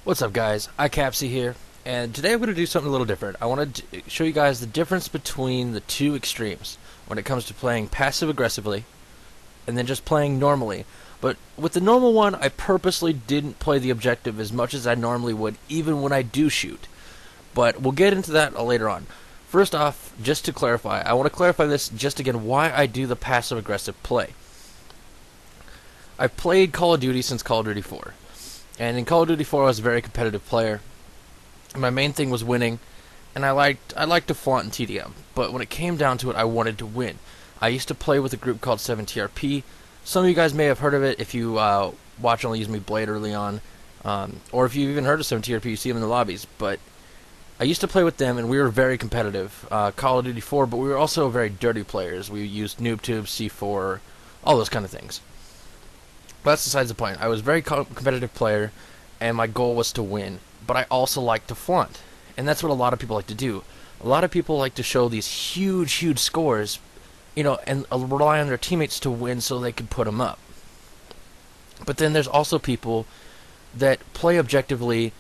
What's up, guys? iCapsy here, and today I'm going to do something a little different. I want to show you guys the difference between the two extremes when it comes to playing passive-aggressively and then just playing normally. But with the normal one, I purposely didn't play the objective as much as I normally would, even when I do shoot. But we'll get into that later on. First off, just to clarify, I want to clarify this just again why I do the passive-aggressive play. I've played Call of Duty since Call of Duty 4. And in Call of Duty 4, I was a very competitive player. My main thing was winning, and I liked to flaunt in TDM. But when it came down to it, I wanted to win. I used to play with a group called 7TRP. Some of you guys may have heard of it if you watch Only Use Me Blade early on, or if you've even heard of 7TRP, you see them in the lobbies. But I used to play with them, and we were very competitive. Call of Duty 4, but we were also very dirty players. We used noob tubes, C4, all those kind of things. But that's besides the point. I was a very competitive player, and my goal was to win. But I also like to flaunt. And that's what a lot of people like to do. A lot of people like to show these huge scores, and rely on their teammates to win so they can put them up. But then there's also people that play objectively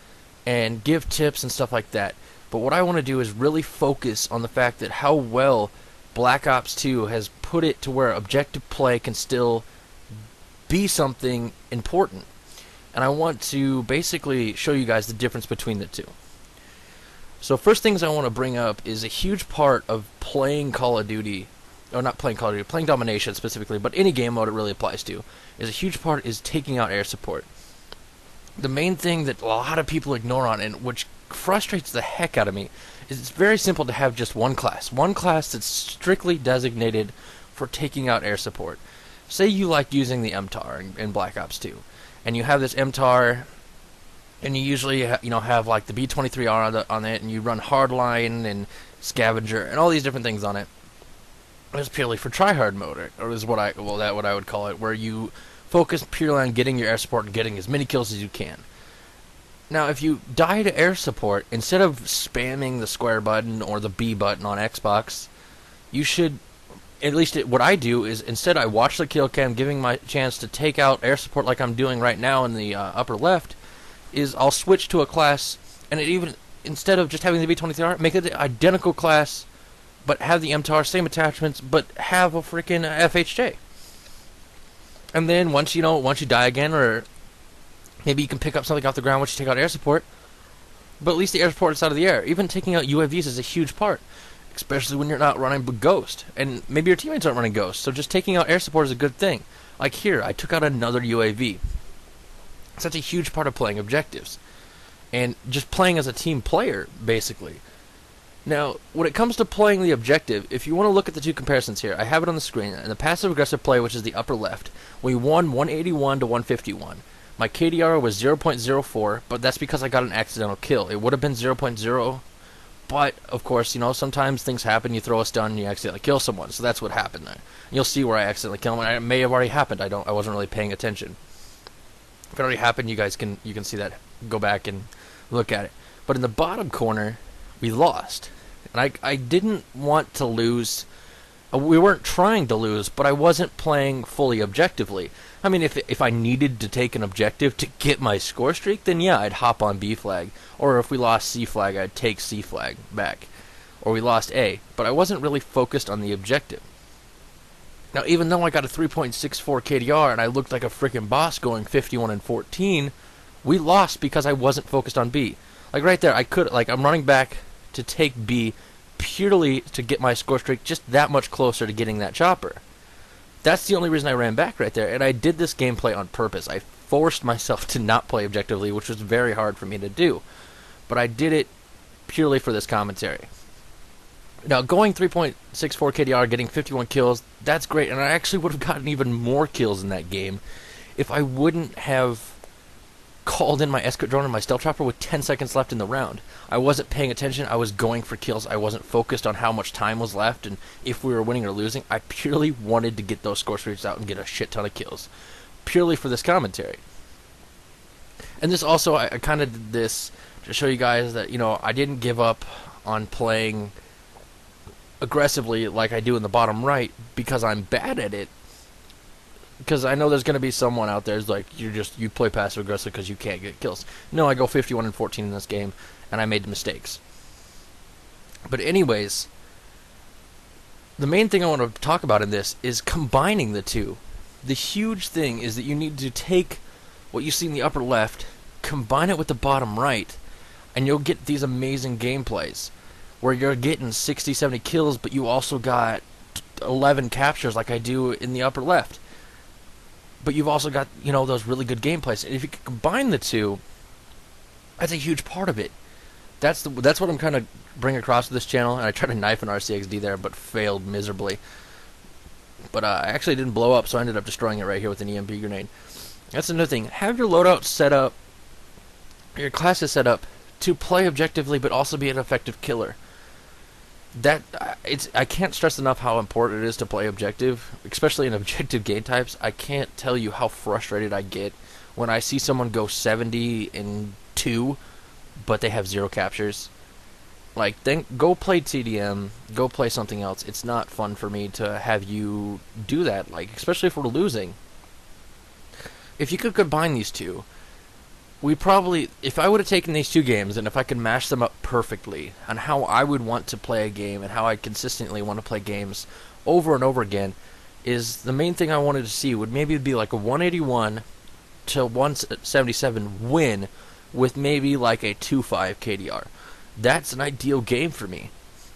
and give tips and stuff like that. But what I want to do is really focus on the fact that how well Black Ops 2 has put it to where objective play can still be something important. And I want to basically show you guys the difference between the two. So first things I want to bring up is a huge part of playing Call of Duty, or not playing Call of Duty, playing Domination specifically, but any game mode it really applies to, is a huge part is taking out air support. The main thing that a lot of people ignore on, and which frustrates the heck out of me, is it's very simple to have just one class that's strictly designated for taking out air support. Say you like using the MTAR in Black Ops 2, and you have this MTAR, and you usually have like the B-23R on it, and you run Hardline and Scavenger and all these different things on it. It's purely for tryhard mode, or is what I would call it, where you focus purely on getting your air support and getting as many kills as you can. Now, if you die to air support, instead of spamming the square button or the B button on Xbox, you should. At least what I do is instead I watch the kill cam, giving my chance to take out air support like I'm doing right now in the upper left, is I'll switch to a class, and instead of just having the B-23R, make it the identical class, but have the MTAR, same attachments, but have a freaking FHJ. And then once you die again, or maybe you can pick up something off the ground once you take out air support, but at least the air support is out of the air. Even taking out UAVs is a huge part, especially when you're not running Ghost, and maybe your teammates aren't running Ghost, so just taking out air support is a good thing. Like here, I took out another UAV. Such a huge part of playing objectives, and just playing as a team player, basically. Now, when it comes to playing the objective, if you want to look at the two comparisons here, I have it on the screen. In the passive-aggressive play, which is the upper left, we won 181 to 151. My KDR was 0.04, but that's because I got an accidental kill. It would have been 0.0. But, of course, sometimes things happen, you throw a stun, and you accidentally kill someone. So that's what happened there. And you'll see where I accidentally killed him. It may have already happened. I wasn't really paying attention. If it already happened, you can see that. Go back and look at it. But in the bottom corner, we lost. And I didn't want to lose. We weren't trying to lose, but I wasn't playing fully objectively. I mean, if I needed to take an objective to get my score streak, then yeah, I'd hop on B flag. Or if we lost C flag, I'd take C flag back. Or we lost A. But I wasn't really focused on the objective. Now, even though I got a 3.64 KDR and I looked like a freaking boss going 51 and 14, we lost because I wasn't focused on B. Like right there, I'm running back to take B purely to get my score streak just that much closer to getting that chopper. That's the only reason I ran back right there, and I did this gameplay on purpose. I forced myself to not play objectively, which was very hard for me to do. But I did it purely for this commentary. Now, going 3.64 KDR, getting 51 kills, that's great, and I actually would have gotten even more kills in that game if I wouldn't have called in my escort drone and my stealth chopper with 10 seconds left in the round. I wasn't paying attention. I was going for kills. I wasn't focused on how much time was left and if we were winning or losing. I purely wanted to get those score streaks out and get a shit ton of kills, purely for this commentary. And this also, I kind of did this to show you guys that, I didn't give up on playing aggressively like I do in the bottom right because I'm bad at it. Because I know there's going to be someone out there who's like, you play passive aggressive because you can't get kills. No, I go 51 and 14 in this game, and I made mistakes. But anyways, the main thing I want to talk about in this is combining the two. The huge thing is that you need to take what you see in the upper left, combine it with the bottom right, and you'll get these amazing gameplays where you're getting 60, 70 kills, but you also got 11 captures like I do in the upper left. But you've also got, those really good gameplays. And if you can combine the two, that's a huge part of it. That's what I'm kind of bringing across to this channel. And I tried to knife an RCXD there, but failed miserably. But I actually didn't blow up, so I ended up destroying it right here with an EMP grenade. That's another thing. Have your loadout set up, your classes set up, to play objectively, but also be an effective killer. I can't stress enough how important it is to play objective, especially in objective game types. I can't tell you how frustrated I get when I see someone go 70 and 2, but they have 0 captures. Like, then go play TDM, go play something else. It's not fun for me to have you do that, like, especially if we're losing. If you could combine these two, if I would have taken these two games and if I could mash them up perfectly on how I would want to play a game and how I consistently want to play games over and over again, is the main thing I wanted to see would maybe be like a 181 to 177 win with maybe like a 2.5 KDR. That's an ideal game for me.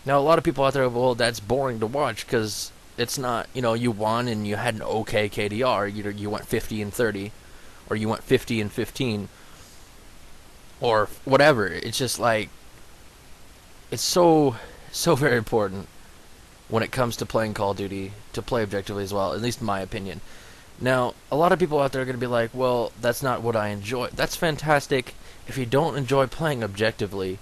Now, a lot of people out there, well, that's boring to watch because it's not, you won and you had an okay KDR. You went 50 and 30, or you went 50 and 15. Or whatever. It's just like, it's so very important when it comes to playing Call of Duty to play objectively as well, at least in my opinion. Now, a lot of people out there are going to be like, well, that's not what I enjoy. That's fantastic. If you don't enjoy playing objectively,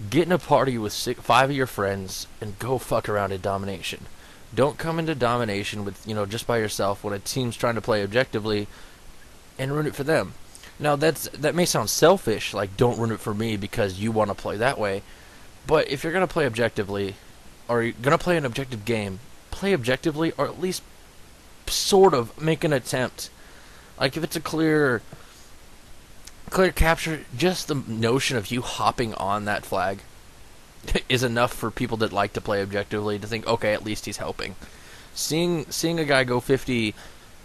get in a party with 5 of your friends and go fuck around in domination. Don't come into domination with, just by yourself when a team's trying to play objectively and ruin it for them. Now, that may sound selfish, like, don't ruin it for me because you want to play that way. But if you're going to play objectively, or you're going to play an objective game, play objectively, or at least sort of make an attempt. Like, if it's a clear capture, just the notion of you hopping on that flag is enough for people that like to play objectively to think, okay, at least he's helping. Seeing a guy go 50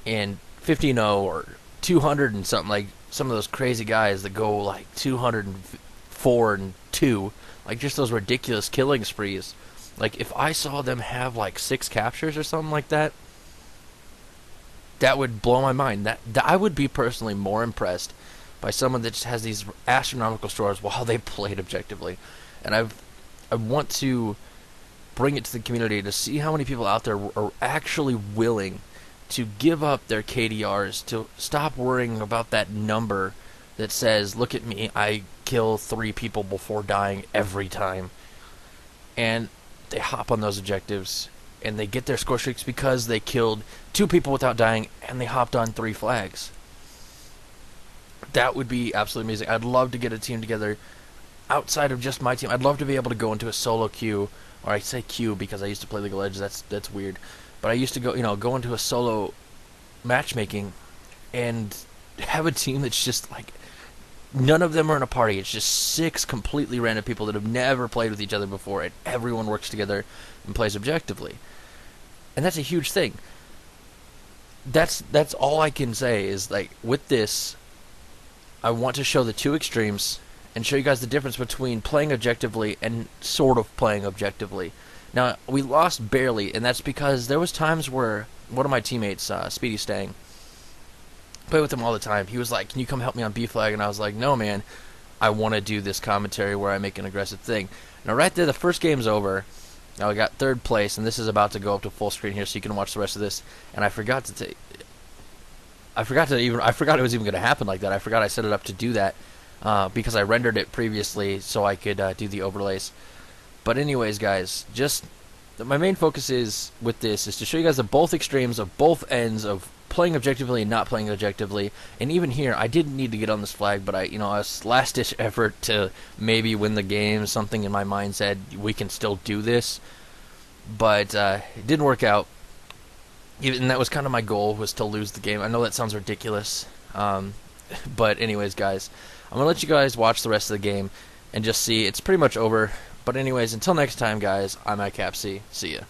and 50-0 or 200 and something, like some of those crazy guys that go like 204 and 2, like just those ridiculous killing sprees. Like, if I saw them have like 6 captures or something like that, that would blow my mind. That I would be personally more impressed by someone that just has these astronomical scores while they played objectively. And I want to bring it to the community to see how many people out there are actually willing to give up their KDRs, to stop worrying about that number that says, look at me, I kill 3 people before dying every time. And they hop on those objectives, and they get their score streaks because they killed 2 people without dying, and they hopped on 3 flags. That would be absolutely amazing. I'd love to get a team together outside of just my team. I'd love to be able to go into a solo queue, or I say queue because I used to play League of Legends, that's weird. But I used to go into a solo matchmaking and have a team that's just like, none of them are in a party. It's just 6 completely random people that have never played with each other before, and everyone works together and plays objectively. And that's a huge thing. That's all I can say is, like, with this, I want to show the 2 extremes and show you guys the difference between playing objectively and sort of playing objectively. Now, we lost barely, and that's because there was times where one of my teammates, Speedy Stang, play with him all the time. He was like, can you come help me on B flag? And I was like, no, man, I want to do this commentary where I make an aggressive thing. Now, right there, the first game's over. Now, I got 3rd place, and this is about to go up to full screen here so you can watch the rest of this. And I forgot it was even going to happen like that. I forgot I set it up to do that because I rendered it previously so I could do the overlays. But anyways, guys, just my main focus is with this is to show you guys the both extremes of both ends of playing objectively and not playing objectively. And even here, I didn't need to get on this flag, but I was last-ditch effort to maybe win the game. Something in my mind said we can still do this, but it didn't work out. And that was kind of my goal, was to lose the game. I know that sounds ridiculous, but anyways, guys, I'm gonna let you guys watch the rest of the game and just see. It's pretty much over. But anyways, until next time, guys, I'm iCapsy. See ya.